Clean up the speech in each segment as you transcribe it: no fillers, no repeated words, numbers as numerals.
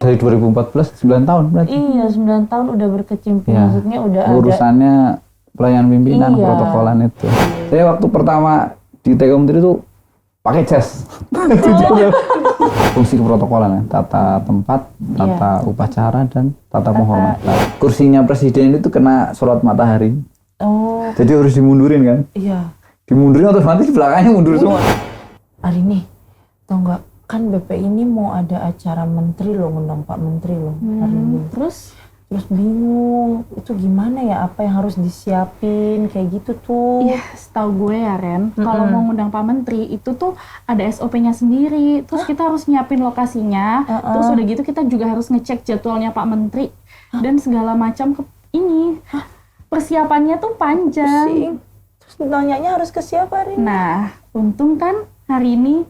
Dari 2014, 9 tahun berarti. Iya, 9 tahun udah berkecimpung. Ya, Maksudnya udah urusannya pelayanan pimpinan, Iya. protokolan itu. Saya waktu pertama di TU Menteri itu pakai jas. Fungsi keprotokolan ya, tata tempat, tata upacara, dan tata penghormatan. Kursinya presiden itu kena sorot matahari. Oh, Jadi harus dimundurin kan? iya. Dimundurin otomatis belakangnya mundur semua. Hari ini, tau nggak? Kan BP ini mau ada acara menteri loh, ngundang Pak Menteri loh hari ini. Terus bingung, itu gimana ya, apa yang harus disiapin, kayak gitu tuh. Iya, setahu gue ya Ren, kalau mau ngundang Pak Menteri itu tuh ada SOP-nya sendiri. Terus kita harus nyiapin lokasinya. Terus udah gitu kita juga harus ngecek jadwalnya Pak Menteri dan segala macam ini. Persiapannya tuh panjang. Pusing. Terus nanyanya harus ke siapa hari ini? Nah, untung kan hari ini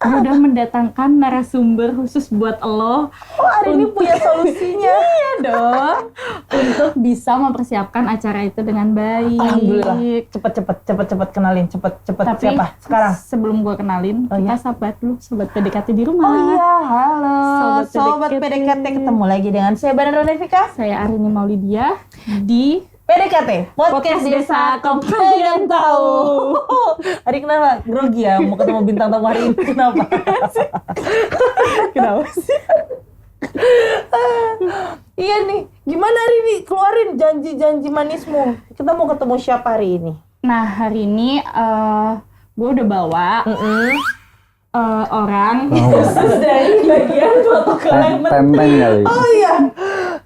gue udah mendatangkan narasumber khusus buat lo. Oh, hari ini punya solusinya. Iya dong. Untuk bisa mempersiapkan acara itu dengan baik. Alhamdulillah. Cepet kenalin, cepet. Tapi Siapa sekarang? sebelum gue kenalin, kita sahabat dulu, sobat PDKT di rumah. Oh iya, halo Sobat PDKT, ketemu lagi dengan saya Banana Nevika. Saya Arini Maulidia di PDKT, Podcast Desa Kau Pengen Tahu. Hari kenapa? Grogi ya, mau ketemu bintang tamu hari ini, kenapa? Kenapa sih? Iya nih, gimana hari ini? Keluarin janji-janji manismu. Kita mau ketemu siapa hari ini? Nah, hari ini gue udah bawa orang khusus dari bagian protokol Tenteng kali. Oh iya,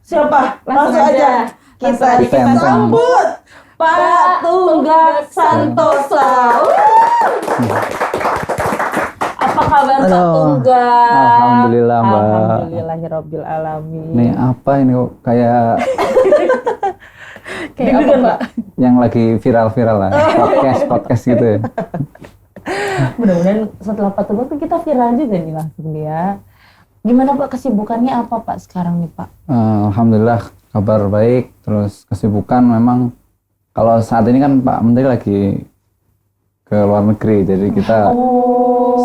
siapa? Langsung aja. Kita Tenteng. sambut Pak Tunggak Santosa. Apa kabar Pak Tunggak? Alhamdulillah, Mbak. Alhamdulillahirabbil alamin. Nih apa ini kok kayak kayak apa Pak? yang lagi viral-viral lah, podcast gitu ya. Mudah-mudahan setelah Pak Tunggak tuh kita viral juga nih langsung dia. Gimana Pak, kesibukannya apa Pak sekarang nih Pak? Alhamdulillah kabar baik. Terus kesibukan memang kalau saat ini kan Pak Menteri lagi ke luar negeri, jadi kita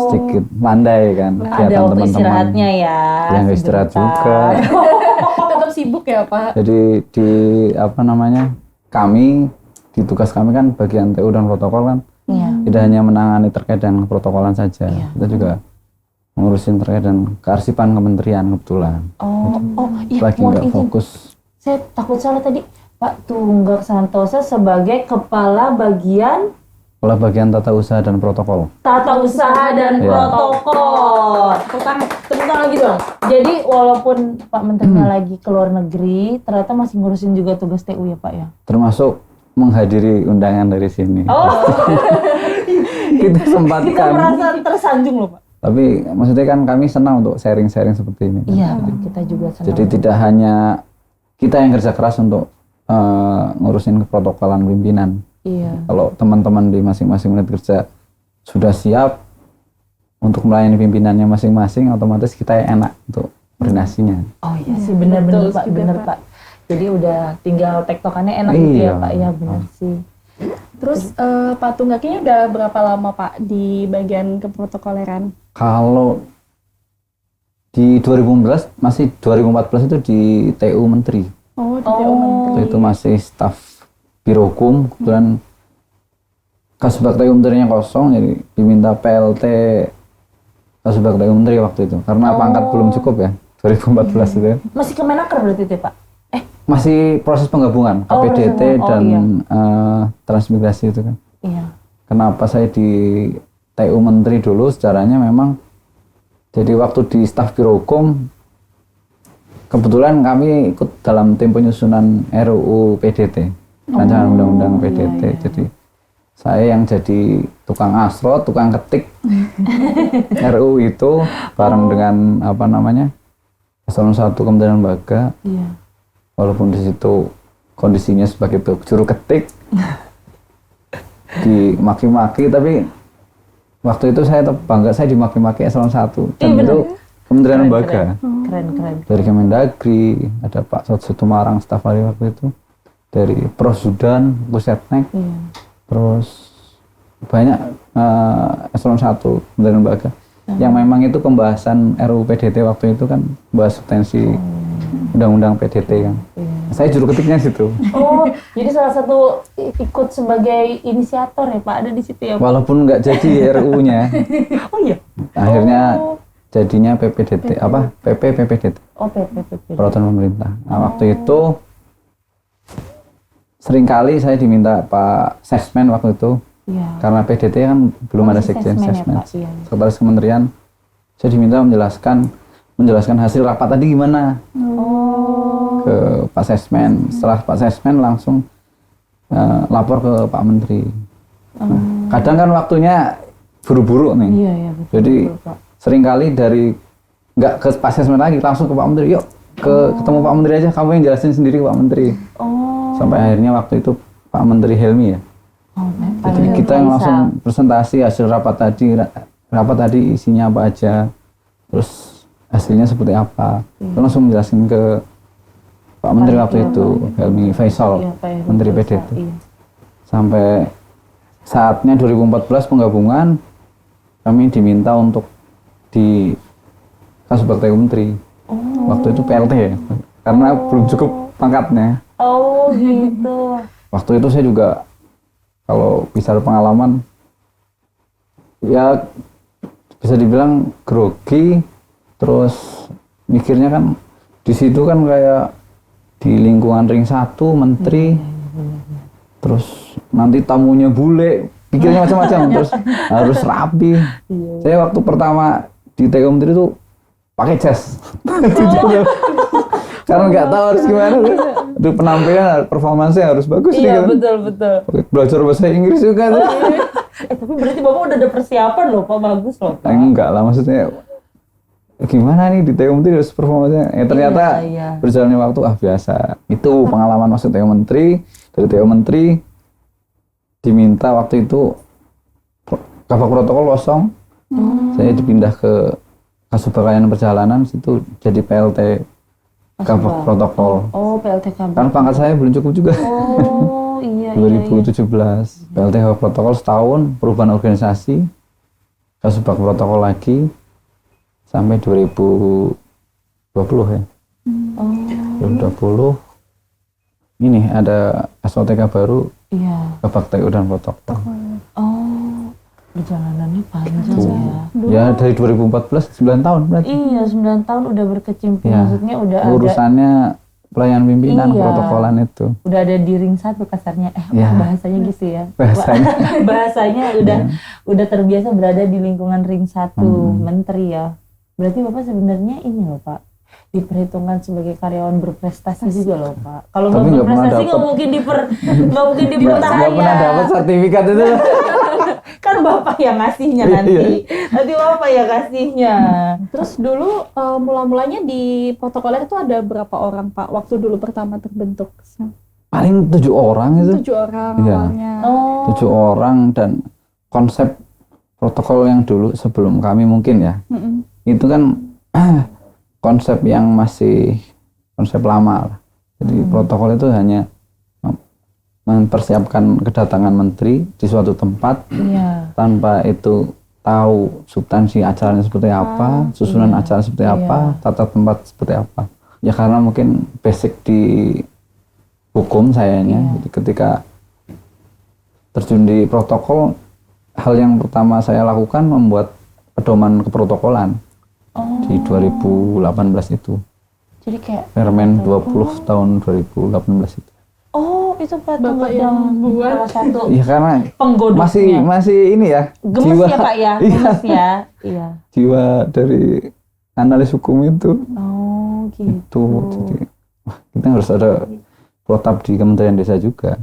sedikit landai kan Ada kegiatan waktu teman-teman. istirahatnya ya. Yang istirahat juga. Tetap sibuk ya Pak? Jadi di kami di tugas kami kan bagian TU dan protokol kan tidak hanya menangani terkait dengan protokolan saja, kita juga ngurusin terkait dengan kearsipan kementerian kebetulan. Iya, Lagi nggak fokus. Saya takut salah tadi. Pak Tunggak Santosa sebagai kepala bagian Tata usaha dan protokol. tata usaha dan protokol. Tepuk tangan lagi dong. Jadi walaupun Pak Menterinya lagi ke luar negeri, ternyata masih ngurusin juga tugas TU ya Pak ya? Termasuk menghadiri undangan dari sini. Kita Kita sempatkan. merasa tersanjung loh Pak. Tapi maksudnya kan kami senang untuk sharing-sharing seperti ini. Iya, kita juga senang. Jadi tidak hanya kita yang kerja keras untuk ngurusin keprotokolan pimpinan. Iya. Kalau teman-teman di masing-masing unit kerja sudah siap untuk melayani pimpinannya masing-masing, otomatis kita yang enak untuk koordinasinya. Oh iya sih, benar-benar Pak, benar Pak. Jadi udah tinggal tektokannya enak gitu ya Pak, ya benar sih. Terus Pak Tunggak ini udah berapa lama Pak di bagian keprotokoleran? Kalau di 2014 itu di TU Menteri. Oh, di TU Menteri. Itu masih staf Birokum, kemudian Kasubag TU Menterinya kosong, jadi diminta PLT Kasubag TU Menteri waktu itu. Karena pangkat belum cukup ya, 2014 itu ya. Masih Kemenaker berarti itu Pak? Masih proses penggabungan KPDT dan transmigrasi itu kan. Iya. Kenapa saya di TU Menteri dulu, sejarahnya memang jadi waktu di staf Birokum kebetulan kami ikut dalam tim penyusunan RUU PDT, rancangan undang-undang PDT. Jadi saya yang jadi tukang asrot, tukang ketik RUU itu bareng dengan Eselon 1 Kementerian Lembaga. Iya. Walaupun di situ kondisinya sebagai juru ketik dimaki-maki, tapi waktu itu saya bangga saya dimaki-maki Eselon 1 dan itu Kementerian Lembaga. Keren. Dari Kemendagri, ada Pak Sot Tumarang staf ahli waktu itu, dari Prof Zudan, Pusetnek, terus banyak Eselon 1 Kementerian Lembaga. Yang memang itu pembahasan RUU PDT waktu itu kan bahas substansi undang-undang PDT kan. Saya juru ketiknya situ. Oh, jadi salah satu ikut sebagai inisiator ya Pak, ada di situ ya Pak? Walaupun nggak jadi RUU-nya. Oh iya? Akhirnya jadinya PPDT, PPDT. Oh, PP. Peraturan pemerintah. Nah, waktu itu seringkali saya diminta Pak Sesmen waktu itu. Iya. Karena PDT kan belum ada sekjen Sesmen. Iya. Sekretaris Kementerian, saya diminta menjelaskan hasil rapat tadi gimana. Ke Pak Sesmen. Setelah Pak Sesmen langsung lapor ke Pak Menteri. Nah, kadang kan waktunya buru-buru nih. Iya, betul. Jadi betul, Pak. seringkali dari nggak ke Pak Sesmen lagi, langsung ke Pak Menteri. Yuk ketemu Pak Menteri aja, kamu yang jelasin sendiri ke Pak Menteri. Sampai akhirnya waktu itu Pak Menteri Helmi ya. Jadi kita yang langsung presentasi hasil rapat tadi isinya apa aja, terus hasilnya seperti apa. Kita langsung menjelaskan ke Pak Menteri waktu itu, Helmi Faisal, Menteri PDT. Sampai saatnya 2014 penggabungan, kami diminta untuk di Kasubag TU Menteri. Waktu itu PLT ya, karena belum cukup pangkatnya. Oh gitu. Waktu itu saya juga kalau bicara pengalaman, ya bisa dibilang grogi, terus mikirnya kan di situ kan kayak di lingkungan ring 1 menteri, terus nanti tamunya bule, pikirnya macam-macam, terus harus rapi. Saya waktu pertama di TU Menteri itu pakai jas, karena nggak tahu harus gimana tuh. Itu penampilan, performansnya harus bagus nih kan. Betul. Belajar bahasa Inggris juga tuh. Tapi berarti Bapak udah ada persiapan loh Pak, bagus loh Pak. Enggak lah, maksudnya gimana nih di TU Menteri harus performanya. Ternyata berjalannya waktu biasa. Itu pengalaman masuk TU Menteri. Dari TU Menteri diminta waktu itu Kabak Protokol kosong. Saya dipindah ke Kasubag Layanan Perjalanan, situ jadi PLT Kabak Protokol. Oh, PLT Kabak. Kan pangkat saya belum cukup juga. Oh, iya. 2017 PLT Kabak Protokol setahun, perubahan organisasi, Kasubag Protokol lagi sampai 2020 ya. 2020 ini ada SOTK baru. Iya. Kabag TU dan Protokol. Oh, perjalanannya panjang ya. Ya dari 2014 9 tahun berarti. Iya, 9 tahun udah berkecimpung. Ya. Maksudnya udah Urusannya pelayanan pimpinan, Iya. protokolan itu. udah ada di ring 1 kasarnya. Ya. Bahasanya gitu ya. Bahasanya. Bahasanya udah terbiasa berada di lingkungan ring 1 menteri ya. Berarti Bapak sebenarnya ini loh Pak, diperhitungkan sebagai karyawan berprestasi juga loh Pak. Kalau nggak berprestasi nggak mungkin Nggak dipercaya. pernah dapat sertifikat itu. Kan Bapak yang ngasihnya nanti. Nanti Bapak yang kasihnya. Terus dulu mula-mulanya di protokoler itu ada berapa orang Pak waktu dulu pertama terbentuk? Paling 7 orang itu. 7 orang Iya. awalnya. 7 orang, dan konsep protokol yang dulu sebelum kami mungkin ya. Itu kan konsep yang masih konsep lama lah. Jadi protokol itu hanya mempersiapkan kedatangan menteri di suatu tempat tanpa itu tahu substansi acaranya seperti apa, susunan acara seperti apa, tata tempat seperti apa. Ya karena mungkin basic di hukum sayanya. Jadi ketika terjun di protokol, hal yang pertama saya lakukan membuat pedoman keprotokolan di 2018 itu. Jadi kayak Permen 20 tahun 2018 itu. Oh, itu Pak Bapak yang buat. salah satu Iya karena penggodoknya. masih ini ya. Gemes ya Pak ya, gemes ya. Iya. Jiwa dari analis hukum itu. Oh, gitu. Itu jadi kita harus ada protap di Kementerian Desa juga.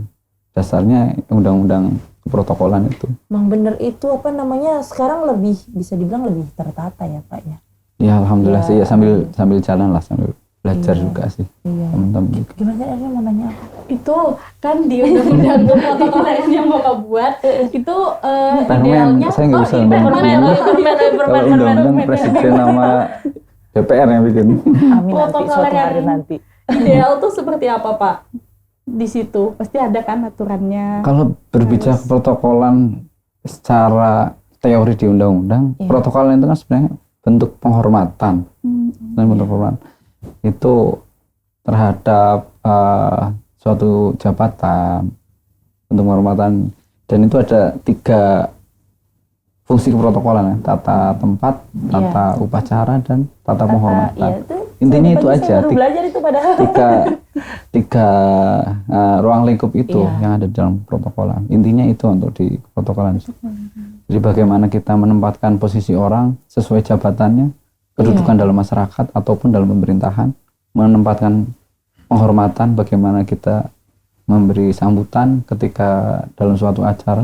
Dasarnya undang-undang keprotokolan itu. Bang bener itu apa namanya sekarang lebih bisa dibilang lebih tertata ya Pak ya. Ya alhamdulillah sih ya, sambil jalan lah, sambil belajar juga sih teman-teman juga. Gimana Ernya mau nanya apa? Itu kan di undang-undang protokoler yang Bapak buat itu idealnya Saya nggak bisa kalau undang-undang presiden sama DPR yang bikin. Amin nanti Protokoler suatu hari yang nanti. ideal tuh seperti apa Pak? Di situ pasti ada kan aturannya. Kalau berbicara protokolan secara teori di undang-undang, protokol itu kan sebenarnya bentuk penghormatan. Bentuk penghormatan itu terhadap suatu jabatan, bentuk penghormatan, dan itu ada 3 fungsi keprotokolan, tata tempat, tata upacara, dan tata penghormatan. Intinya itu aja, tiga ruang lingkup itu yang ada dalam protokolan. Intinya itu untuk di protokolan. Jadi bagaimana kita menempatkan posisi orang sesuai jabatannya, kedudukan dalam masyarakat ataupun dalam pemerintahan, menempatkan penghormatan, bagaimana kita memberi sambutan ketika dalam suatu acara.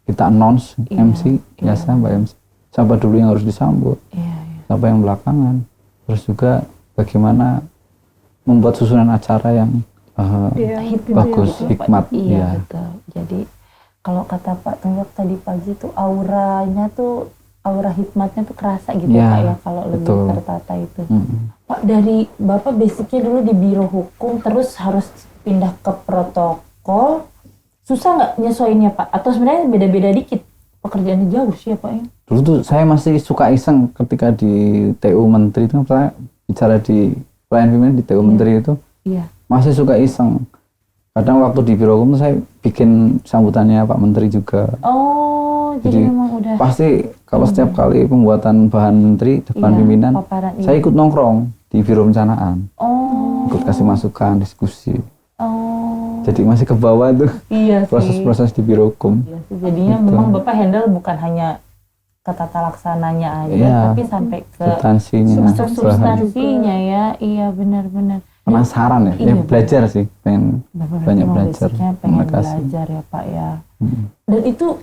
Kita announce MC, biasa Mbak MC, siapa dulu yang harus disambut, siapa yang belakangan. Terus juga bagaimana membuat susunan acara yang bagus, hikmat. Iya, betul. Jadi kalau kata Pak Tunggak tadi pagi tuh auranya tuh, aura hikmatnya tuh kerasa gitu Pak ya, kalau lebih tertata itu. Pak, dari Bapak basicnya dulu di Biro Hukum, terus harus pindah ke protokol, susah nggak nyesuaiinnya Pak? Atau sebenarnya beda-beda dikit? Pekerjaannya jauh sih ya Pak ya? Dulu tuh saya masih suka iseng ketika di TU Menteri itu, saya bicara di pelayan pimpinan di TU Menteri itu, masih suka iseng. Kadang waktu di Biro Hukum saya bikin sambutannya Pak Menteri juga. Oh, jadi memang udah. Pasti kalau setiap kali pembuatan bahan menteri depan pimpinan, saya ikut nongkrong di Biro Perencanaan. Ikut kasih masukan, diskusi. Jadi masih ke bawah tuh proses-proses di Biro Hukum. Jadinya gitu. Memang Bapak handle bukan hanya ke tata laksananya aja, tapi sampai ke substansinya ya. Iya, benar-benar. Penasaran ya, belajar sih, pengen banyak belajar. Pengen belajar ya Pak ya. Dan itu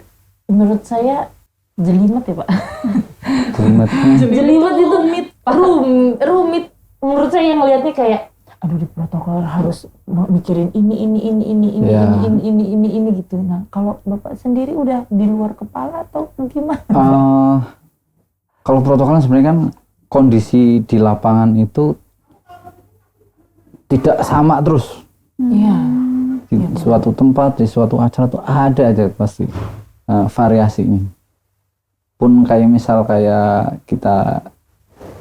menurut saya jelimet ya Pak. Jelimet itu rumit. Menurut saya yang ngelihatnya kayak, aduh di protokol harus mikirin ini gitu. Nah, kalau Bapak sendiri udah di luar kepala atau gimana? Kalau protokol sebenarnya kan kondisi di lapangan itu tidak sama terus. Di suatu tempat, di suatu acara tuh ada aja pasti variasinya. Pun kayak misal kayak kita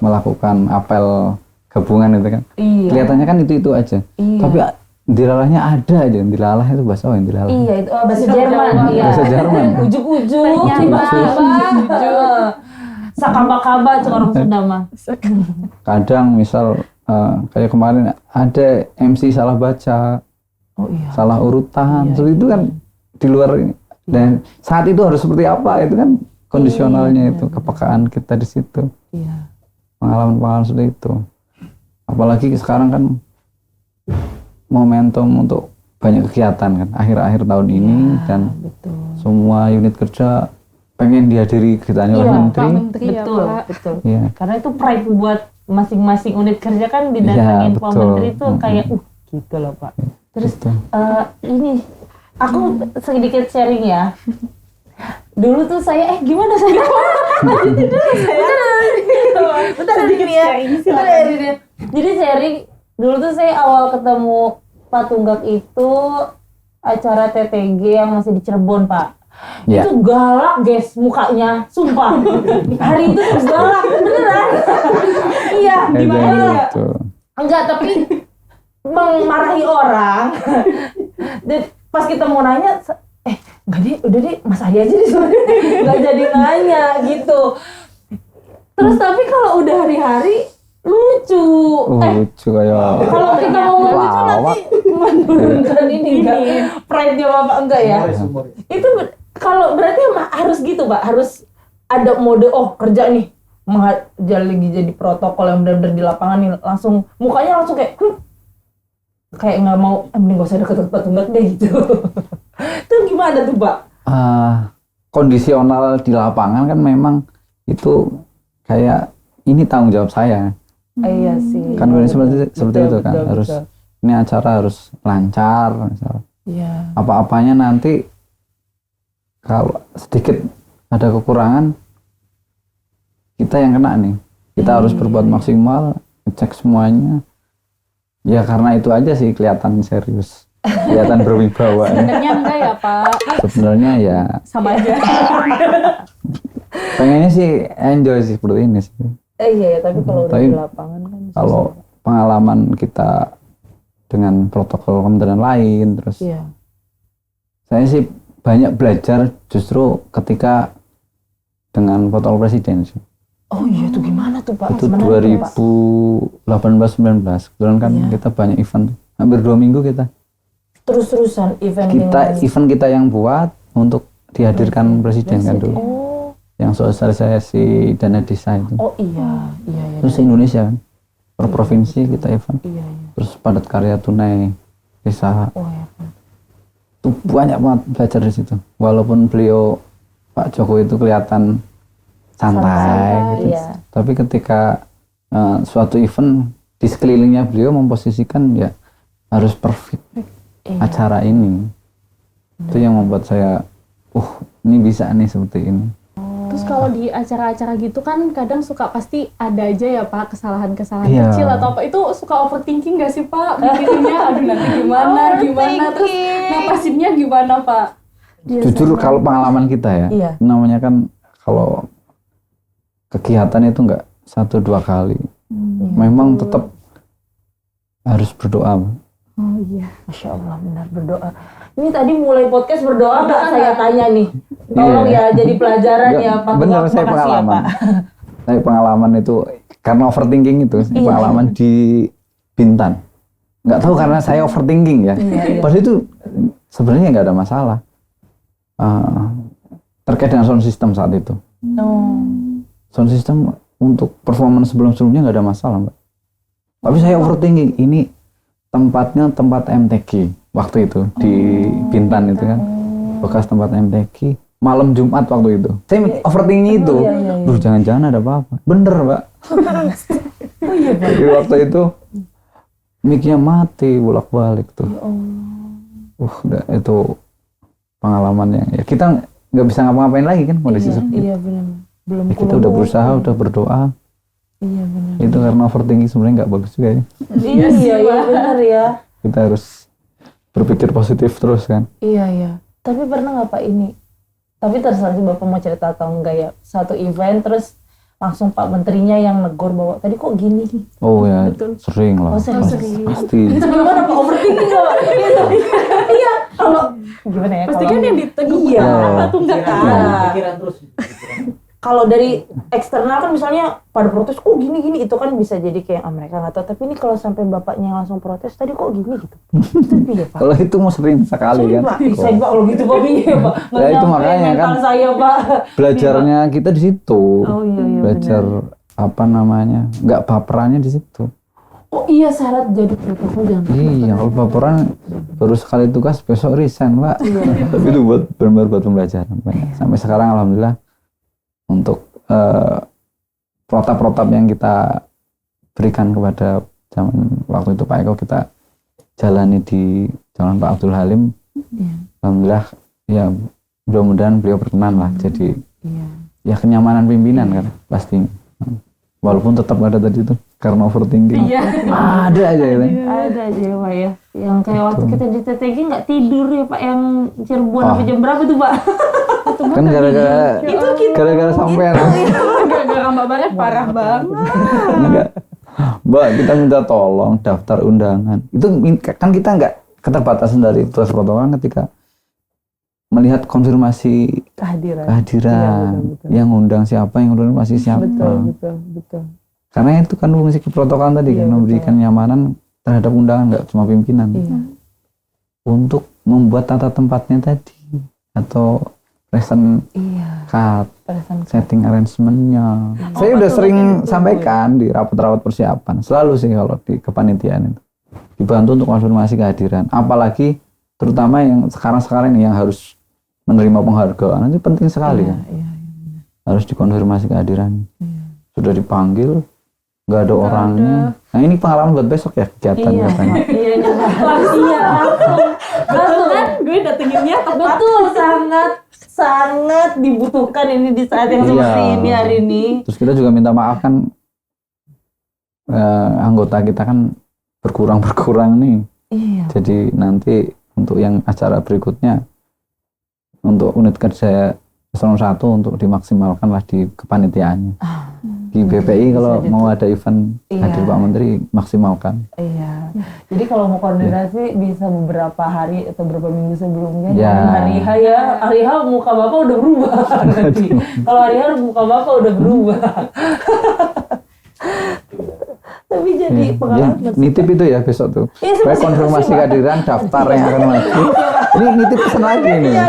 melakukan apel gabungan itu kan, kelihatannya kan itu aja. Tapi dilalahnya ada aja. Dilalah itu bahasa yang dilalah. Iya, itu bahasa Jerman. Bahasa Jerman. Ujuk-ujuk, sakaba-kaba itu orang Sunda mah. Kadang misal kayak kemarin ada MC salah baca, salah urutan, terus itu kan di luar ini. Dan saat itu harus seperti apa, itu kan kondisionalnya itu, kepekaan kita di situ. Pengalaman-pengalaman seperti itu. Apalagi sekarang kan momentum untuk banyak kegiatan kan, akhir-akhir tahun ini dan semua unit kerja pengen dihadiri kegiatan oleh menteri. Betul. Karena itu pride buat masing-masing unit kerja kan, didatangin Pak Menteri itu kayak gitu loh Pak. Terus ini aku sedikit sharing ya. Dulu tuh saya gimana saya? Lanjutin dulu saya. Bentar sedikit ya. Jadi sharing, dulu tuh saya awal ketemu Pak Tunggak itu acara TTG yang masih di Cirebon Pak. Itu galak guys mukanya, sumpah. Hari itu tuh galak beneran. Iya, gimana ya? Enggak, tapi memarahi orang. Dan pas kita mau nanya, enggak deh, udah deh, Mas Ari aja disuruh. Enggak jadi nanya gitu. Terus tapi kalau udah hari-hari lucu. Lucu kayak. Kalau kita ngomong lucu nanti menurunkan ini enggak. Pride-nya Bapak enggak ya? Itu kalau berarti harus gitu Pak, harus ada mode kerja nih. Lagi jadi protokol yang benar-benar di lapangan nih, langsung mukanya langsung kayak nggak mau, mending gak usah deket-deket Tunggak deh gitu. Itu gimana tuh Pak? Kondisional di lapangan kan memang itu kayak ini tanggung jawab saya. Iya sih. Kan seperti itu kan, harus ini acara harus lancar, misal. Apa-apanya nanti kalau sedikit ada kekurangan, kita yang kena nih. Kita harus berbuat maksimal, ngecek semuanya. Ya karena itu aja sih, kelihatan serius, kelihatan berwibawa. Sebenarnya enggak ya Pak? Sebenarnya ya sama aja. Pengennya sih enjoy sih seperti ini sih. Iya ya, tapi kalau udah Tapi di lapangan kan kalau pengalaman kita dengan protokol kementerian lain, terus iya. saya sih banyak belajar justru ketika dengan protokol presiden sih. Oh iya, itu gimana tuh Pak? Itu Sebenarnya tuh, Pak. 2018-19. Kebetulan kan Iya. kita banyak event, hampir 2 minggu kita. Terus-terusan event Event kita yang buat untuk dihadirkan presiden kan dulu. Oh, Yang sosialisasi dana desa itu. oh iya, iya ya. Terus Indonesia kan, per provinsi kita event. Iya iya. Terus padat karya tunai desa. Oh ya. Itu banyak banget belajar di situ. Walaupun beliau Pak Jokowi itu kelihatan santai gitu. Iya. Tapi ketika suatu event di sekelilingnya beliau memposisikan ya harus perfect Iya. acara ini. Itu yang membuat saya, ini bisa nih seperti ini. Terus kalau di acara-acara gitu kan kadang suka pasti ada aja ya Pak kesalahan-kesalahan Iya. kecil atau apa, itu suka overthinking gak sih Pak? Mikirinnya aduh nanti gimana terus ngatasinnya gimana Pak? Jujur kalau pengalaman kita ya, Iya. namanya kan kalau kegiatan itu enggak 1-2 kali. Memang tetap harus berdoa. Oh iya. Masya Allah, benar berdoa. Ini tadi mulai podcast berdoa nggak saya tanya nih. Tolong Iya. ya jadi pelajaran ya Pak. Bener, Tua. saya Makasih pengalaman. Ya, Pak. Saya pengalaman itu karena overthinking itu, Iya. pengalaman di Bintan. Nggak tahu karena saya overthinking ya. Iya. Pas itu sebenarnya nggak ada masalah. Terkait dengan sound system saat itu. Oh. Sound system untuk performance sebelum-sebelumnya nggak ada masalah, Mbak. Tapi saya overthinking, ini tempatnya tempat MTQ waktu itu di Bintan itu kan. Bekas tempat MTQ, malam Jumat waktu itu. Saya overthinking itu. Duh, jangan-jangan ada apa-apa. Bener, Mbak. Jadi waktu itu mic-nya mati bolak-balik tuh. Udah itu pengalaman yang ya kita nggak bisa ngapa-ngapain lagi kan kondisi seperti itu. Iya benar. Belum Ya, kita udah berusaha, udah berdoa. Iya benar. Itu karena overthinking sebenarnya nggak bagus juga ya. Iya benar ya. Kita harus berpikir positif terus kan. Iya. Tapi pernah nggak Pak ini? Tapi terserah sih Bapak mau cerita atau enggak ya. Satu event terus langsung Pak Menterinya yang negor bahwa tadi kok gini. Oh ya, sering lah. Oh, sering. Pasti. Itu gimana Pak? Overthinking nggak Pak? Iya. Kalau gimana ya? Pasti kan yang ditegur Iya. apa tuh nggak tahu. Pikiran terus. Kalau dari eksternal kan misalnya pada protes kok gini itu kan bisa jadi kayak mereka nggak tahu. Tapi ini kalau sampai bapaknya yang langsung protes tadi kok gini gitu. Itu ya Pak. Kalau itu mau sering sekali Sorry, kan. Pak. Bisa Pak kalau gitu Pak ya Pak. Nggak Ya, itu nyampe makanya mental kan. saya Pak. Belajarnya kita di situ. Oh iya Belajar apa namanya? Nggak baperannya di situ. Oh iya syarat jadi protokol jangan. Iya, kalau baperan baru sekali tugas besok resign, Pak. Tapi itu buat benar-benar buat pembelajaran. Sampai sekarang alhamdulillah untuk protap-protap yang kita berikan kepada zaman waktu itu Pak Eko kita jalani di Jalan Pak Abdul Halim. Alhamdulillah ya mudah-mudahan beliau berkenan lah jadi ya kenyamanan pimpinan kan pasti. Walaupun tetap ada tadi itu karena overthinking. Iya. Ada aja gitu. Ada aja ya Pak ya. Yang kayak waktu kita di TTG nggak tidur ya Pak yang Cirebon sampai jam berapa tuh Pak? Kan gara-gara sampean. Gara-gara Mbak Barep parah banget. Enggak. Mbak, kita minta tolong daftar undangan. Itu kan kita nggak keterbatasan dari tugas protokol ketika melihat konfirmasi Kehadiran. kehadiran, Iya, betul. yang undang siapa, yang konfirmasi siapa. Betul. Karena itu kan fungsi keprotokolan tadi Iya, kan memberikan nyamanan terhadap undangan nggak cuma pimpinan. Iya. Untuk membuat tata tempatnya tadi atau present Iya. card, Perasaan setting arrangementnya. Saya udah sering sampaikan di rapat-rapat persiapan. Selalu sih kalau di kepanitiaan itu dibantu untuk konfirmasi kehadiran. Apalagi terutama yang sekarang ini yang harus menerima penghargaan itu penting sekali kan. Iya. Harus dikonfirmasi kehadiran. Sudah dipanggil, nggak ada orangnya. Nah ini pengalaman buat besok ya kegiatan katanya. Iya. Langsung kan gue datenginnya tepat. betul sangat dibutuhkan ini di saat yang seperti Iya. ini hari ini. Terus kita juga minta maaf kan anggota kita kan berkurang nih. Iya. Jadi nanti untuk yang acara berikutnya untuk unit kerja eselon 1 untuk dimaksimalkan lah di kepanitiaannya. Di BPI kalau mau ada event hadir Pak Menteri maksimalkan. Iya. Jadi kalau mau koordinasi bisa beberapa hari atau beberapa minggu sebelumnya. Ya. Dan hari H ya, hari H muka Bapak udah berubah nanti. Kalau hari H muka Bapak udah berubah. Tapi jadi pengalaman. Nitip itu ya besok tuh. Saya konfirmasi kehadiran daftar yang akan maju. Ini nitip pesan lagi nih.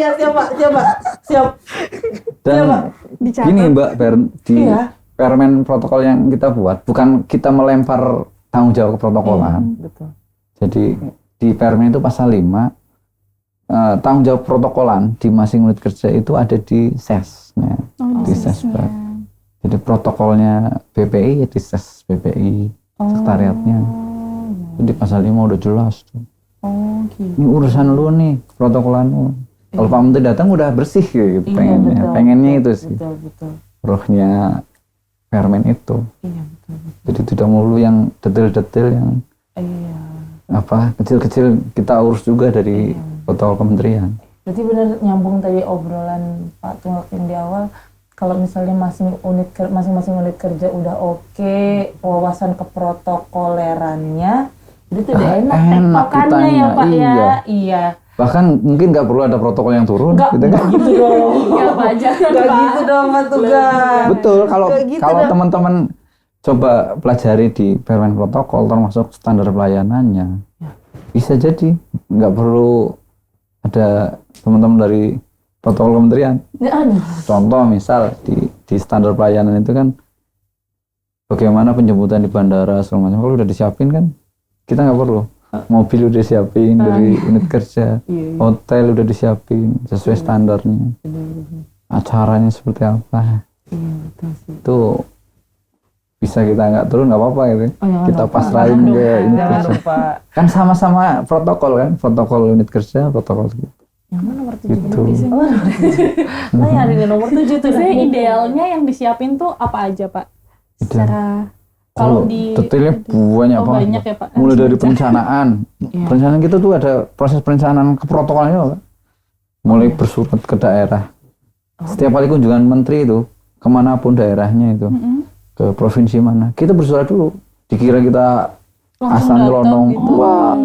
Iya Pak, iya siap. Dan gini Mbak di permen protokol yang kita buat, bukan kita melempar tanggung jawab ke protokolan. Betul. Jadi di permen itu pasal 5, tanggung jawab protokolan di masing unit kerja itu ada di SES-nya, di SESBA. Jadi protokolnya BPI ya di SES BPI, sekretariatnya. Jadi pasal 5 udah jelas tuh. Gitu. Ini urusan lu nih, protokolan lu. Kalau Pak Menteri datang udah bersih gitu, pengennya itu sih. Betul. Rohnya permen itu. Iya betul. Jadi tidak melulu yang detail-detail yang kecil-kecil kita urus juga dari protokol kementerian. Berarti benar nyambung tadi obrolan Pak Tunggak yang di awal, kalau misalnya masing-masing unit kerja udah oke, wawasan keprotokolerannya, itu udah enak tektokannya ya Pak ya. Iya. Bahkan mungkin nggak perlu ada protokol yang turun. Nggak gitu dong. Ya Pak, jangan Nggak gitu dong Pak Tunggak. Betul, kalau teman-teman coba pelajari di permen protokol termasuk standar pelayanannya, bisa jadi nggak perlu ada teman-teman dari protokol kementerian. Contoh misal di standar pelayanan itu kan bagaimana penjemputan di bandara segala macam, kalau udah disiapin kan kita nggak perlu. Mobil udah disiapin dari unit kerja, hotel udah disiapin sesuai standarnya, acaranya seperti apa, itu bisa kita nggak turun nggak apa-apa gitu, kita pasrahin ke unit kerja. Kan sama-sama protokol kan, protokol unit kerja, protokol gitu. Yang mana nomor 7? Gitu. Nah, ada di nomor 7 tuh. Biasanya idealnya yang disiapin tuh apa aja Pak? Secara kalau di detailnya banyak banget. Banyak ya Pak. Mulai dari perencanaan. Perencanaan kita tuh ada proses perencanaan keprotokolannya Pak. Mulai bersurat ke daerah. Setiap kali kunjungan menteri itu kemanapun daerahnya itu, ke provinsi mana, kita bersurat dulu. Dikira kita asal nyelonong. Gitu. Wah,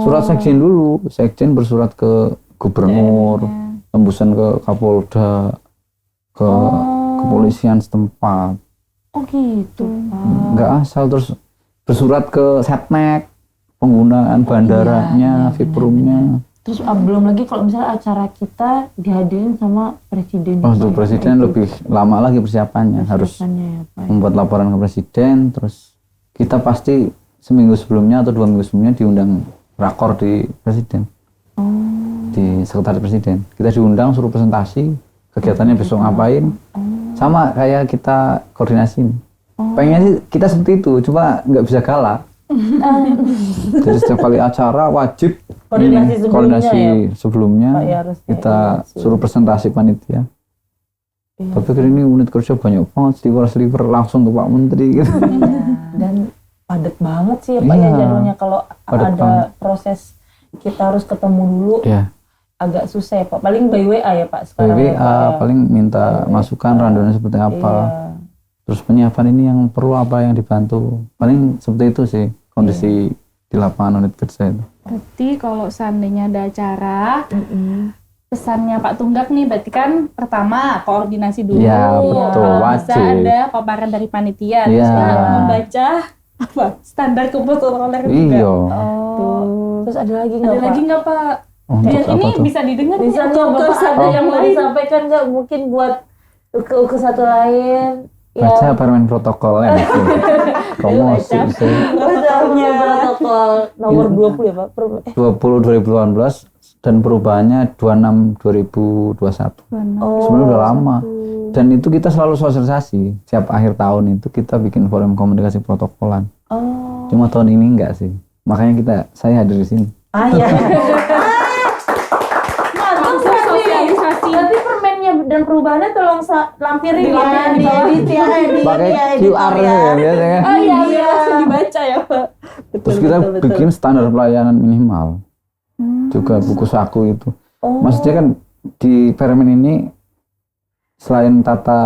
surat sekjen dulu. Sekjen bersurat ke gubernur, tembusan ke Kapolda, ke kepolisian setempat. Oh gitu. Nggak asal, terus bersurat ke Setnek, penggunaan bandaranya, Viprumnya. Terus belum lagi kalau misalnya acara kita dihadirin sama presiden. Untuk presiden lebih lama lagi persiapannya, harus ya, Pak. membuat laporan ke presiden, terus kita pasti seminggu sebelumnya atau 2 minggu sebelumnya diundang rakor di presiden, di sekretariat presiden. Kita diundang suruh presentasi kegiatannya besok ngapain. Sama kayak kita koordinasi. Pengennya sih kita seperti itu, cuma nggak bisa kalah. Jadi setiap kali acara wajib koordinasi sebelumnya kita suruh presentasi panitia. Tapi kali ini unit kerja banyak banget, sliver langsung ke Pak Menteri gitu. Dan padat banget sih ya Pak ya jadwalnya, kalau ada proses kita harus ketemu dulu. Agak susah ya Pak, paling by WA ya Pak sekarang. By WA paling minta masukan rundownnya seperti apa. Terus penyiapan ini yang perlu apa yang dibantu. Paling seperti itu sih kondisi di lapangan unit kerja itu. Berarti kalau seandainya ada acara, pesannya Pak Tunggak nih berarti kan pertama koordinasi dulu. Iya betul, wajib. Bisa ada paparan dari panitia, terus membaca apa standar keprotokolan juga. Terus ada lagi nggak Pak? Ada lagi nggak Pak? Ini bisa didengar misalnya Bapak ada yang mau disampaikan nggak, mungkin buat ke satu lain baca permen protokol ya. Promosi protokol nomor 20 ya Pak, 20 2018 dan perubahannya 26 2021. Sebenarnya udah lama. Dan itu kita selalu sosialisasi tiap akhir tahun itu kita bikin forum komunikasi protokolan. Cuma tahun ini enggak sih, makanya saya hadir di sini. Tapi permennya dan perubahannya tolong lampirin ya, diedit ya, pakai QR ya biasanya. Biar langsung dibaca ya Pak. Terus kita bikin standar pelayanan minimal. Juga buku saku itu. Maksudnya kan di permen ini selain tata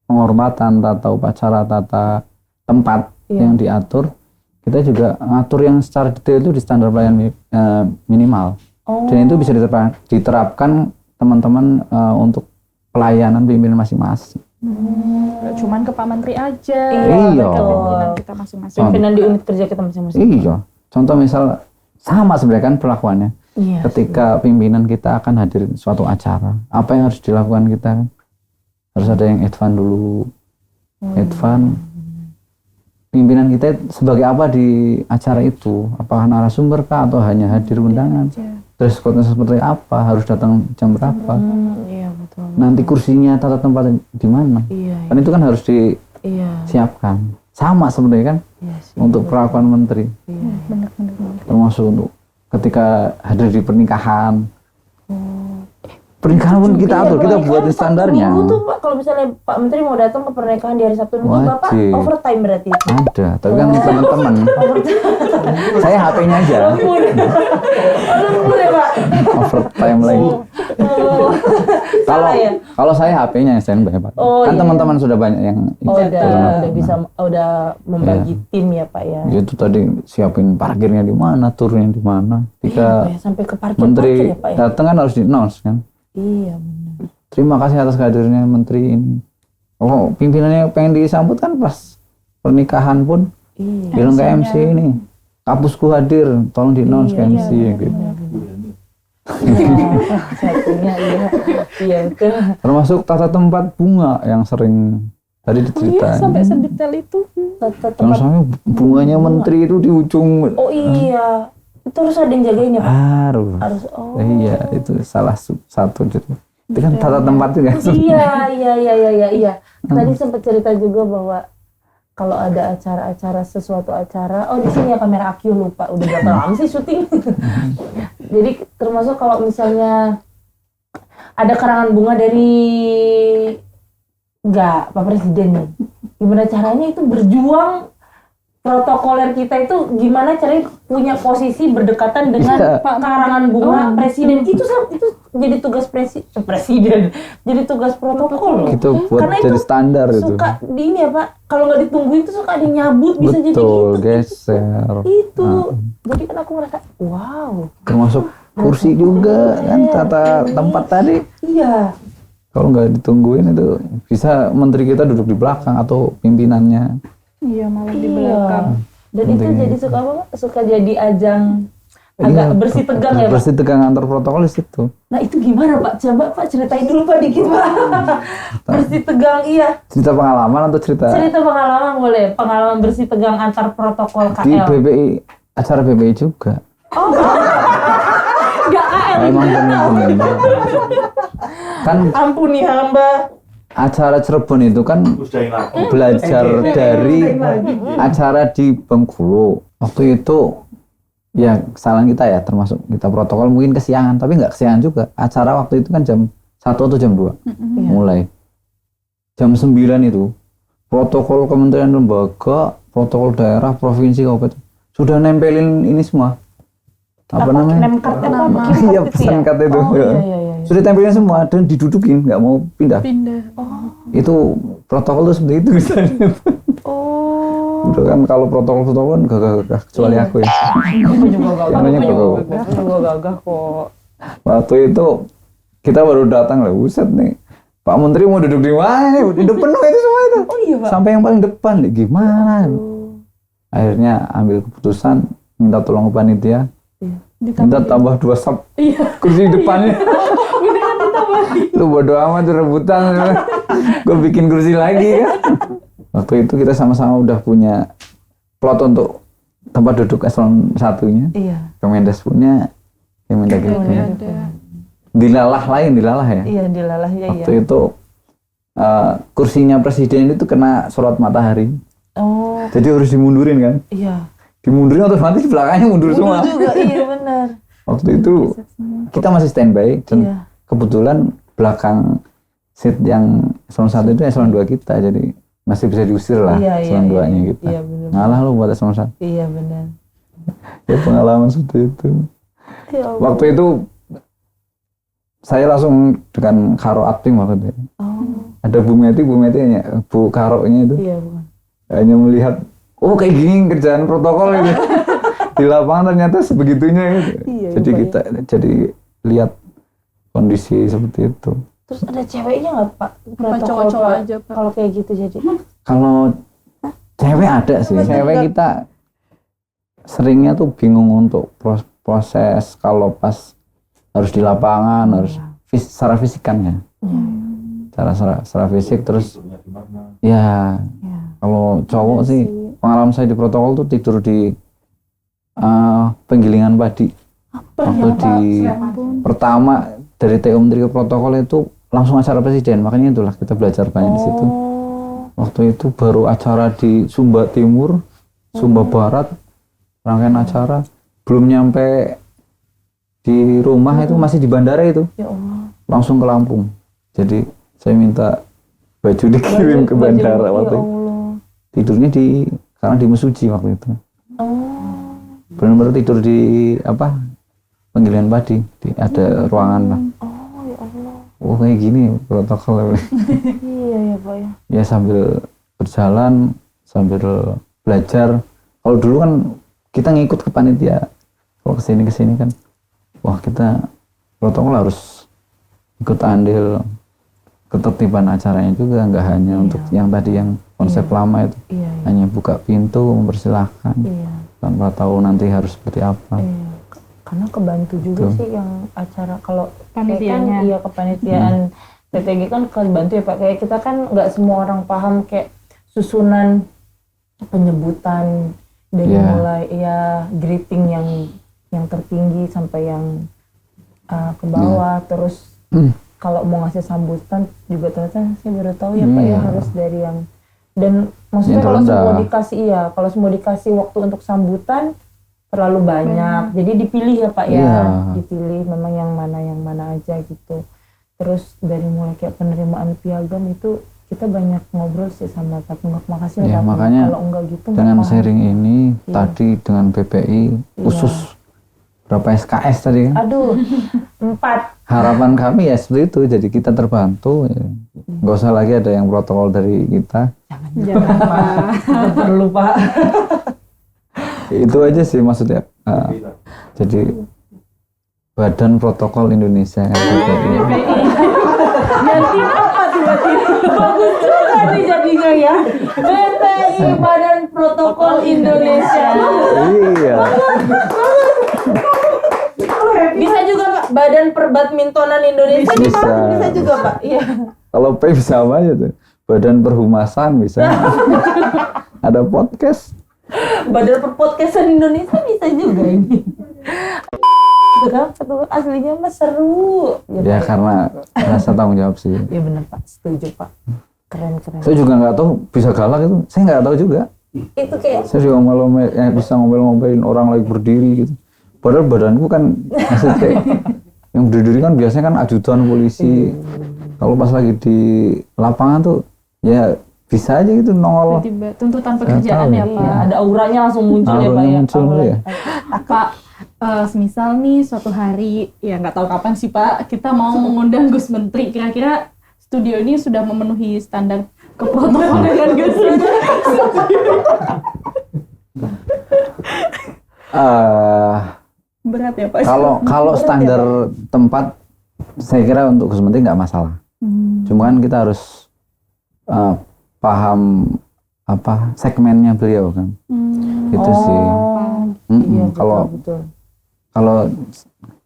penghormatan, tata upacara, tata tempat yang diatur, kita juga ngatur yang secara detail itu di standar pelayanan minimal. Dan itu bisa diterapkan teman-teman untuk pelayanan pimpinan masing-masing. Gak cuman ke Pak Menteri aja. Iya. Ke pimpinan kita masing-masing. Pimpinan di unit kerja kita masing-masing. Iya. Contoh misal sama sebenarnya kan perlakuannya. Iya. Ketika pimpinan kita akan hadir suatu acara, apa yang harus dilakukan kita? Harus ada yang advance dulu. Advance. Pimpinan kita sebagai apa di acara itu? Apakah narasumber kah atau hanya hadir undangan? Terus kotanya seperti apa? Harus datang jam berapa? Iya betul. Nanti kursinya, tata tempatnya di mana? Iya. Kan itu kan harus disiapkan. Sama sebenarnya kan untuk perlakuan menteri. Iya. Bener. Termasuk untuk ketika hadir di pernikahan. Pernikahan pun kita atur, kita buatin standarnya. Minggu tuh Pak, kalau misalnya Pak Menteri mau datang ke pernikahan di hari Sabtu Minggu, Bapak Wajib. overtime berarti itu. Ada, tapi kan teman-teman. Saya HP-nya aja. Lembur ya Pak? Overtime lagi. Kalau saya HP-nya yang standby, Pak. Kan teman-teman sudah banyak yang udah membagi tim ya Pak ya. Itu tadi siapin parkirnya di mana, turunnya di mana. Ketika sampai ke parkir menteri ya Pak ya. datang kan harus di-announce kan. Iya benar. Terima kasih atas kehadirannya menteri ini. Oh, pimpinannya pengen disambut kan pas pernikahan pun. Bilang ke MC ini, kapusku hadir, tolong di-announce ke MC gitu. Satunya iya itu. Termasuk tata tempat bunga yang sering tadi diceritain. Sampai sedetail itu. Jangan sampai bunganya menteri itu di ujung. Oh iya. Itu harus ada yang jagain ya Pak? Harus. Iya, itu salah satu. Itu kan tata tempat juga. Iya. Tadi sempat cerita juga bahwa kalau ada sesuatu acara, di sini ya kamera Akyu lupa, udah berapa lama sih syuting? Jadi termasuk kalau misalnya ada karangan bunga dari Pak Presiden nih, gimana caranya itu berjuang protokoler kita itu gimana caranya punya posisi berdekatan dengan karangan bunga presiden itu jadi tugas presiden jadi tugas protokol itu buat karena jadi itu standar itu suka di ini ya Pak kalau nggak ditungguin itu suka ada nyabut bisa jadi gitu geser itu jadi kan aku ngerasa wow termasuk kursi juga kan tata tempat tadi iya kalau nggak ditungguin itu bisa menteri kita duduk di belakang atau pimpinannya. Iya malah di belakang. Dan itu jadi suka jadi ajang agak bersih tegang ya Pak? Bersih tegang antar protokol di situ. Nah itu gimana Pak? Coba Pak ceritain dulu Pak dikit Pak. Bersih tegang iya. Cerita pengalaman atau cerita? Cerita pengalaman boleh. Pengalaman bersih tegang antar protokol KL. Di BPI, acara BPI juga. Oh nggak KL. Emang benar. Kan ampuni hamba. Acara Cirebon itu kan belajar dari acara di Bengkulu. Waktu itu ya kesalahan kita ya, termasuk kita protokol mungkin kesiangan, tapi nggak kesiangan juga. Acara waktu itu kan jam 1 atau jam 2 mulai. Jam 9 itu protokol kementerian lembaga, protokol daerah, provinsi, kabupaten sudah nempelin ini semua. Apa namanya? Iya, pesan kat itu. Iya. Sudah tempelin semua dan didudukin, nggak mau pindah. Itu protokol tuh seperti itu misalnya. Udah kan kalau protokol kan gagah kecuali aku ya. Aku juga gagah kok. Waktu itu kita baru datang lah, buset nih. Pak Menteri mau duduk di mana? Udah penuh itu semua itu. Oh iya Pak. Sampai yang paling depan, gimana? Akhirnya ambil keputusan minta tolong ke panitia. Minta tambah 2 sub kursi depannya. Lu bodo amat rebutan. Gue bikin kursi lagi kan. Waktu itu kita sama-sama udah punya plot untuk tempat duduk eselon 1-nya. Iya. Kemendes punya, Kemendagri punya. Dilalah ya. Iya, dilalah ya. Waktu itu kursinya presiden itu kena sorot matahari. Oh. Jadi harus dimundurin kan? Iya. Dimundurin otomatis belakangnya mundur semua. Juga, iya benar. Waktu itu kita masih standby dan kebetulan belakang seat yang eselon 1 itu eselon 2 kita, jadi masih bisa diusir lah eselon 2-nya kita. Iya, benar. Ngalah lu buat eselon 1. Iya benar. Ya pengalaman seperti itu. Ya waktu itu saya langsung dengan Karo Akting waktu itu. Ada Bu Meti hanya Bu Karo-nya itu. Iya, bukan. Hanya melihat, oh kayak gini kerjaan protokol ini. Di lapangan ternyata sebegitunya gitu. Iya, Jadi Pak, kita jadi lihat kondisi seperti itu. Terus ada ceweknya nggak Pak? Apa cowok-cowok aja, Pak? Kalau kayak gitu jadi. Kalau cewek ada sih, cewek kita seringnya tuh bingung untuk proses kalau pas harus di lapangan, harus secara fisikan ya. Secara fisik terus ya kalau cowok sih pengalaman saya di protokol tuh tidur di penggilingan padi. Waktu di pertama dari TU Menteri ke protokol itu langsung acara presiden, makanya itulah kita belajar banyak di situ. Waktu itu baru acara di Sumba Timur, Sumba Barat, rangkaian acara, belum nyampe di rumah itu masih di bandara itu, Ya Allah. langsung ke Lampung. Jadi saya minta baju dikirim ke bandara waktu itu. Tidurnya karena di Mesuji waktu itu. Benar-benar tidur di penggilingan padi, ada ruangan lah. Ya Allah. Oh kayak gini protokol. Iya ya Pak ya. Ya sambil berjalan, sambil belajar. Kalau dulu kan kita ngikut ke panitia. Kalau kesini kan, wah kita protokol harus ikut andil ketertiban acaranya juga, nggak hanya untuk yang tadi yang konsep lama itu, hanya buka pintu, mempersilahkan, tanpa tahu nanti harus seperti apa. Karena kebantu juga sih yang acara kalau Panitianya. kan kepanitiaan TTG kan kebantu ya Pak. Kayak kita kan nggak semua orang paham kayak susunan penyebutan dari mulai greeting yang tertinggi sampai yang ke bawah, terus kalau mau ngasih sambutan juga ternyata saya baru tahu ya Pak ya harus dari yang, dan maksudnya kalau semua dikasih waktu untuk sambutan terlalu banyak, jadi dipilih ya Pak ya, dipilih memang yang mana aja gitu. Terus dari mulai kayak penerimaan piagam itu kita banyak ngobrol sih sama Pak Tunggak, makasih ya Pak. Makanya kalau enggak gitu dengan sharing ini tadi dengan BPI khusus berapa SKS tadi kan? Aduh, 4. Harapan kami ya seperti itu, jadi kita terbantu, nggak usah lagi ada yang protokol dari kita. Jangan Pak. Perlu Pak. Itu aja sih maksudnya. Jadi Badan Protokol Indonesia BPI. Ganti apa tiba-tiba? Bagus juga nih jadinya ya. BPI Badan Protokol Indonesia. Iya. Bisa juga Pak, Badan Perbadmintonan Indonesia nih Pak. Bisa juga Pak. Iya. Kalau P bisa apa aja tuh? Badan Perhumasan bisa. Ada podcast. Badan Perpodcastan Indonesia bisa juga ini. Betul, aslinya mah seru. Ya karena rasa tanggung jawab sih. Iya benar Pak, setuju Pak. Keren. Saya juga nggak tahu bisa galak itu. Saya nggak tahu juga. Itu kayak Saya juga bisa ngomel-ngomelin orang lagi berdiri gitu. Padahal badanku kan maksudnya yang berdiri kan biasanya kan ajudan polisi. Kalau pas lagi di lapangan tuh ya bisa aja gitu nongol. Tiba-tiba tuntutan pekerjaan ya Pak. ada auranya langsung muncul ya Pak ya. Muncul ya. Pak, semisal nih suatu hari, ya nggak tahu kapan sih Pak, kita mau mengundang Gus Menteri. Kira-kira studio ini sudah memenuhi standar keprotokolan kan Gus? Berat ya Pak? Kalau standar tempat, saya kira untuk Gus Menteri nggak masalah. Cuma kan kita harus paham segmennya beliau kan. Itu sih. Iya, Kalau betul.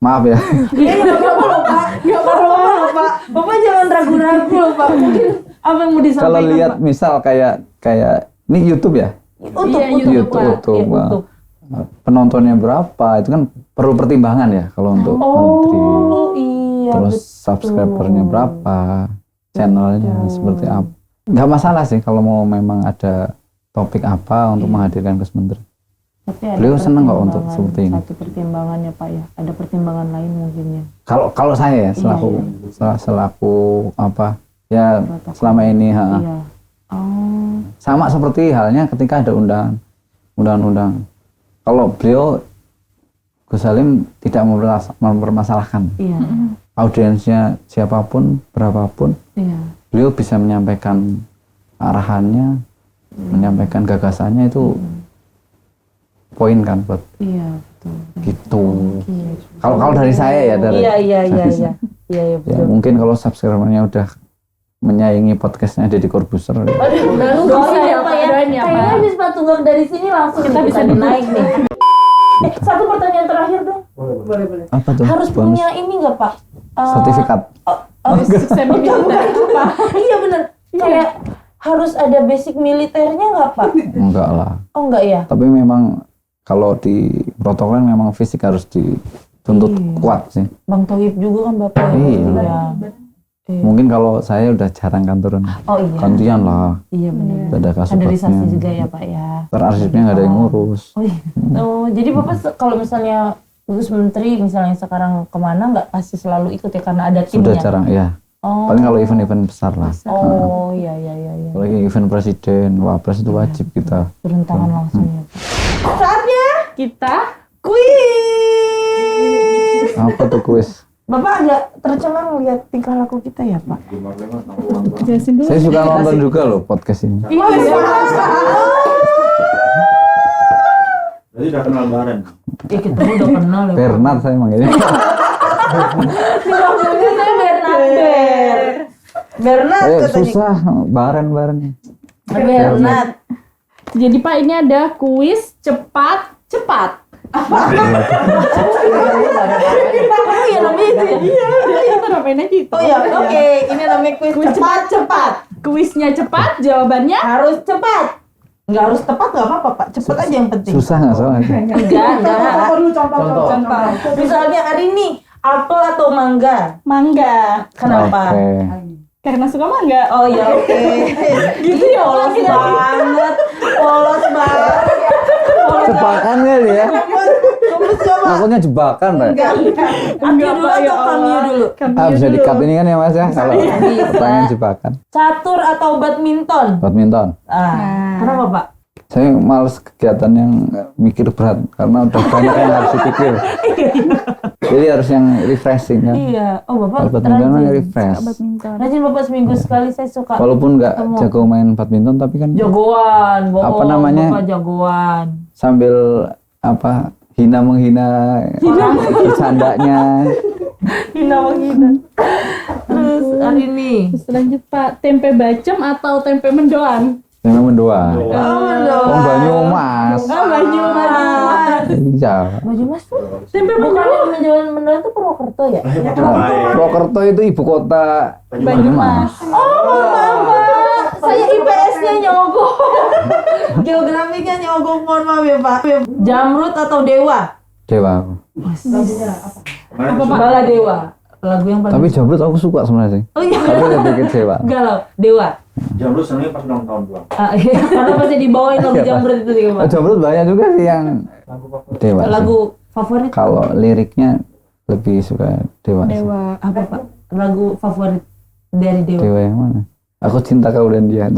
maaf ya. Iya, nggak apa-apa Pak. Bapak jangan ragu-ragu loh Pak. Mungkin apa yang mau disampaikan Kalau lihat Pak? misal kayak ini YouTube ya. YouTube. Penontonnya berapa itu kan perlu pertimbangan ya kalau untuk menteri. Iya. Terus subscribernya berapa, channelnya seperti apa. Nggak masalah sih kalau mau memang ada topik apa untuk menghadirkan Gus Menteri. Tapi ada Beliau senang kok untuk seperti ini. Satu pertimbangan ya Pak ya. Ada pertimbangan lain mungkin ya. Kalau saya ya selaku apa ya selama ini Iya. sama seperti halnya ketika ada undang-undang. Kalau beliau Gus Salim tidak mempermasalahkan. Iya. audiensnya siapapun, berapapun, beliau bisa menyampaikan arahannya, menyampaikan gagasannya itu poin kan buat betul. gitu. Kalau dari saya ya dari Iya ya, betul. mungkin kalau subscribernya udah menyaingi podcastnya Deddy Corbuzier. Aduh, doain ya Pak ya. Kayaknya habis Pak Tunggang dari sini langsung kita bisa naik nih. Satu pertanyaan terakhir dong. Boleh. Apa tuh? Harus Bonus punya ini nggak Pak? sertifikat. Iya benar. Kayak harus ada basic militernya nggak Pak? Enggak lah. Oh enggak ya? Tapi memang kalau di protokol memang fisik harus dituntut kuat sih. Bang Tohib juga kan Bapak ya? Iya. Mungkin kalau saya udah jarang kan turun. Oh iya. Gantian lah. Iya benar. Ada Kaderisasi kasubagnya. juga ya Pak ya. Arsipnya nggak ada yang ngurus. Oh iya. Oh, jadi Bapak kalau misalnya Gus Menteri misalnya sekarang kemana nggak pasti selalu ikut ya karena ada timnya? Sudah jarang ya. Oh. Paling kalau event-event besar lah. Oh iya. Apalagi event presiden, wapres itu wajib kita. Turun tangan langsung ya Pak. Saatnya Kita kuis. Apa tuh kuis? Bapak agak tercengang lihat tingkah laku kita ya Pak? jelasin dulu. Saya suka nonton juga loh podcast ini. Iya. Berarti udah kenal Baren. Ya kita udah kenal ya Pak. Bernard saya manggilnya. Dipanggilnya saya Bernard katanya. Susah, Baren. Bernard. Jadi Pak ini ada kuis cepat. Oh iya namanya itu ya? Iya, itu namanya gitu. Oh iya, oke. Ini namanya kuis cepat. Kuisnya cepat, jawabannya Harus cepat. Nggak harus tepat nggak apa-apa Pak. Cepat aja yang penting. Susah nggak soalnya? Enggak. Contoh. Misalnya hari ini apel atau mangga? mangga. Kenapa? Oke. Karena suka mangga. Oh ya oke. Gitu ya, Polos Pak. banget. Jebakan kali ya? Kamu coba. Takutnya jebakan, Pak. Enggak. Aku dulu Pak, ya atau kamu Allah. dulu? Bisa di-cut ini kan ya Mas ya? Kalau Bisa. pertanyaan jebakan. Catur atau badminton? Badminton. Kenapa Pak? Saya males kegiatan yang mikir berat karena udah banyak yang harus dipikir. Jadi harus yang refreshing kan. Iya. Oh Kalau Bapak badminton kan rajin. refresh. Rajin Bapak seminggu sekali saya suka. Walaupun nggak jago main badminton tapi kan Jagoan, bohong. Apa namanya? Bapak jagoan. sambil hina menghina bercandanya. Hina menghina. Terus hari ini. Terus lanjut Pak, tempe bacem atau tempe mendoan? Memang mendoa. Oh, Banyumas. Banyumas. Iya. Banyumas tuh tempe bukan yang menjual itu Purwokerto ya? Purwokerto itu ibu kota Banyumas. Oh, maaf Pak. Saya IPS-nya nyogok. Geografinya nyogok, mohon maaf ya Pak. Jamrut atau Dewa? Dewa. Apa Pak? Bala Dewa. Lagu yang paling. Tapi Jamrut aku suka sebenarnya sih. Oh iya. Tapi lebih ke Dewa. Galau, Dewa. Jamrut senangnya pas ulang tahun doang. Iya. Karena pasti dibawain lagu Jamrut itu juga Pak. Jamrut banyak juga sih yang Dewa. sih. Lagu favorit Kalau liriknya lebih suka Dewa. sih. apa Pak? Lagu favorit dari Dewa. Dewa yang mana? Aku cinta kau dan dia.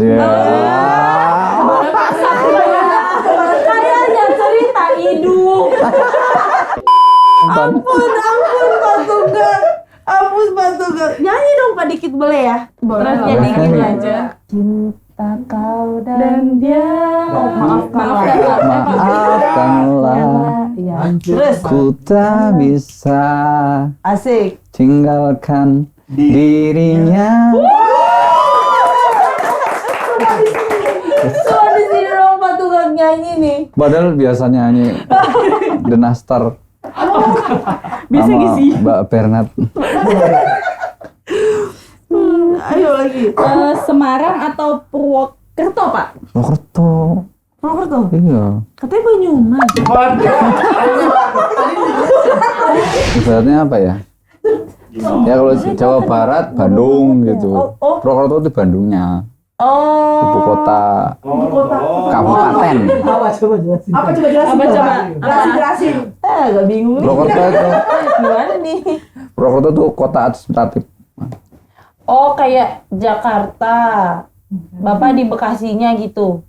Kayaknya cerita hidup. Ampun Pak Tunggang. Ampun Pak Tunggang. Nyanyi dong Pak dikit boleh ya? Boleh. Dikit aja. Cinta kau dan dia. Maafkanlah. Iya. Terus Ku tak bisa asik. tinggalkan dirinya. Coba di sini dong Pak Tunggang nyanyi nih. Padahal biasanya nyanyi The Nastar Bisa sama ngisi. Mbak Bernard. Ayo lagi. Semarang atau Purwokerto Pak? Purwokerto. Purwokerto. Iya. Katanya Banyumas. Ibaratnya apa ya? Ya kalau Jawa Barat, Bandung gitu. Purwokerto itu Bandungnya. Oh. Ibu kota kabupaten. Apa coba jelasin? Jelasin. Agak bingung. Purwokerto itu Gimana nih? Purwokerto itu kota administratif. Oh, kayak Jakarta. Bapak di Bekasinya gitu.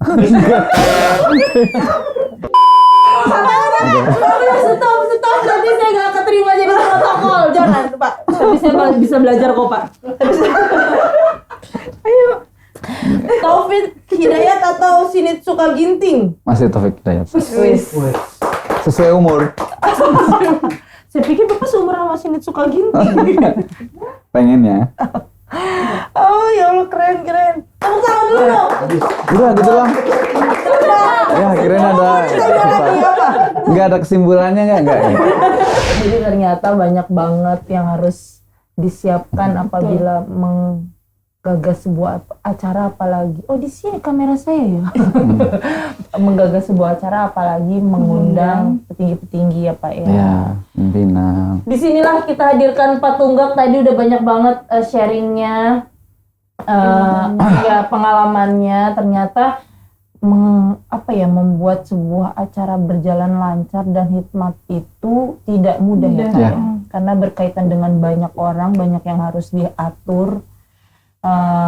Stop. Nanti saya nggak keterima jadi protokol. Jangan, Pak. Tapi saya bisa belajar kok Pak. Ayo. Taufik Hidayat atau Sinit Sukaginting? Masih Taufik Hidayat. Wis. Sesuai umur. Saya pikir Bapak seumur sama Sinit Sukaginting. Pengen ya. Oh ya Allah, keren. Tepuk tangan dulu dong. Udah gitu lah. Ya kirain ada. Nggak ada kesimpulannya nggak ya? Jadi ternyata banyak banget yang harus disiapkan apabila menggagas sebuah acara, apalagi di sini kamera saya ya. Menggagas sebuah acara apalagi mengundang petinggi-petinggi ya Pak ya. Ya, pimpinan. Disinilah kita hadirkan Pak Tunggak, tadi udah banyak banget sharingnya, ya pengalamannya. Ternyata membuat sebuah acara berjalan lancar dan hikmat itu tidak mudah ya Pak ya. Karena berkaitan dengan banyak orang, banyak yang harus diatur.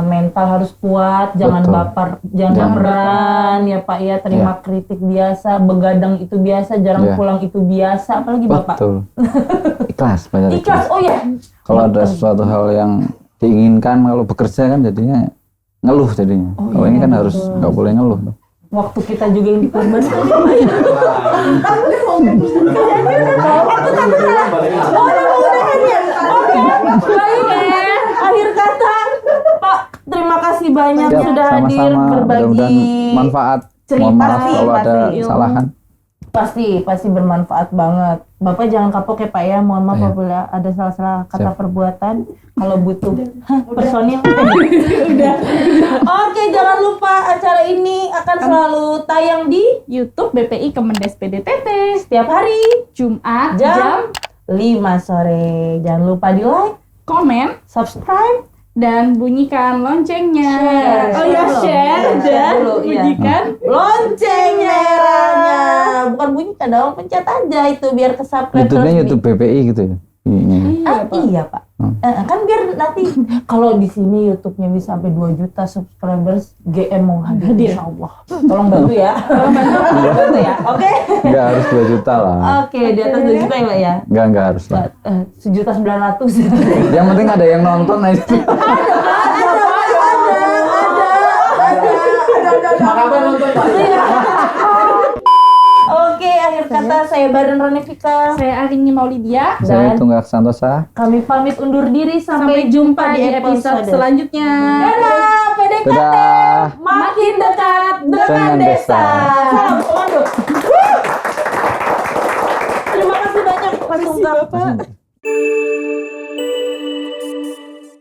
Mental harus kuat, jangan Betul. baper, jangan baperan ya Pak ya. Terima kritik biasa, begadang itu biasa, jarang pulang itu biasa, apalagi Bapak. Betul. Ikhlas, banyak Ikhlas, oh ya. Kalau ada sesuatu hal yang diinginkan, kalau bekerja kan jadinya ngeluh jadinya. Kalau ini kan harus nggak boleh ngeluh. Waktu kita juga yang dikorbankan. Akhir kata, Pak, terima kasih banyak Siap, sudah hadir sama-sama. berbagi Mudah-mudahan manfaat. cerita. Mohon maaf kalau ada kesalahan. Pasti bermanfaat banget. Bapak jangan kapok ya Pak ya. Mohon maaf Iya. apabila ada salah-salah kata Siap. perbuatan. Kalau butuh personil. Oke, jangan lupa acara ini akan selalu tayang di YouTube BPI Kemendes PDTT setiap hari Jumat jam jam 5 sore. Jangan lupa di like, komen subscribe, dan bunyikan loncengnya. Share. Oh ya, Dulu. share Iya, dan share dulu, iya. bunyikan lonceng merahnya. Bukan bunyikan dong, pencet aja itu biar ke-subscribe. YouTube-nya terus. YouTube BPI gitu ya. Iya Pak. Kan biar nanti kalau di sini YouTube-nya bisa sampai 2 juta subscribers, GM mau hadir insyaallah. Tolong bantu ya. Bantu ya. Oke. Nggak harus 2 juta lah. Oke, di atas 2 juta ya Pak ya. Nggak harus lah. 1.900.000. Yang penting ada yang nonton aja. Oke, akhir kata saya Badan Ranefika. saya Arini Maulidia. Saya Tunggak Santosa. Kami pamit undur diri Sampai jumpa di episode selanjutnya. Dadah, PDKT Dadah. makin dekat dengan Dengan desa. desa. Salam komando. Terima kasih banyak Pak Tunggak.